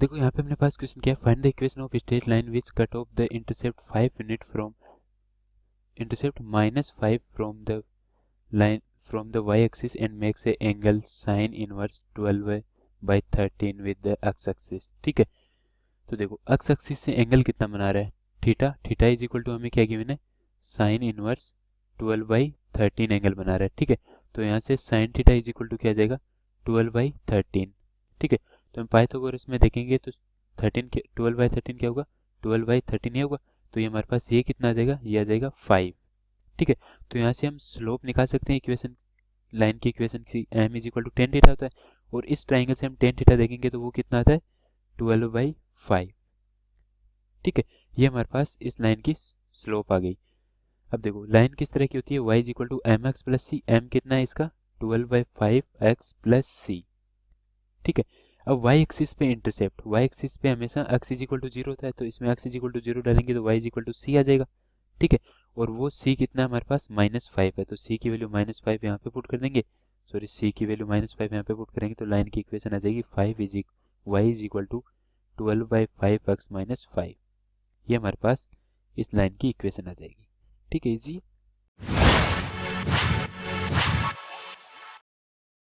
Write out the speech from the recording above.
देखो यहाँ पे अपने पास क्वेश्चन क्या है, find the equation of straight line which cut off the intercept 5 unit from intercept -5 from the line from the y-axis and makes a angle sin inverse 12/13 with the x-axis। ठीक है, तो देखो x एक्सिस से angle कितना बना रहा है, theta. Theta is equal to हमें क्या गिवन है, साइन इनवर्स 12/13 एंगल बना रहा है। ठीक है, तो यहाँ से sine theta is equal to क्या आ जाएगा, 12/13। ठीक है, तो हम पाइथागोरस में देखेंगे तो 12/13 क्या होगा, 12/13 ही होगा। तो ये हमारे पास ये कितना आ जाएगा, ये आ जाएगा 5। ठीक है, तो यहाँ से हम स्लोप निकाल सकते हैं इक्वेशन, लाइन की इक्वेशन की m is equal to tan theta होता है, और इस ट्राइंगल से हम टेन थीटा देखेंगे तो वो कितना आता है, 12/5। ठीक है, ये हमारे पास इस लाइन की स्लोप आ गई। अब देखो लाइन किस तरह की होती है, y is equal to m x plus c. M कितना है इसका, 12/5 x प्लस सी। ठीक है, अब y एक्सिस पे इंटरसेप्ट, y एक्सिस पे हमेशा x इज इक्वल टू 0 होता है, तो इसमें x इज इक्वल टू 0 डालेंगे तो y इज इक्वल टू सी आ जाएगा। ठीक है, और वो c कितना है हमारे पास, -5 है, तो c की वैल्यू -5 यहाँ पे पुट कर देंगे, सॉरी c की वैल्यू -5 यहाँ पे पुट करेंगे तो लाइन की इक्वेशन आ जाएगी y is equal to 12/5 x minus 5। ये हमारे पास इस लाइन की इक्वेशन आ जाएगी। ठीक है, इजी।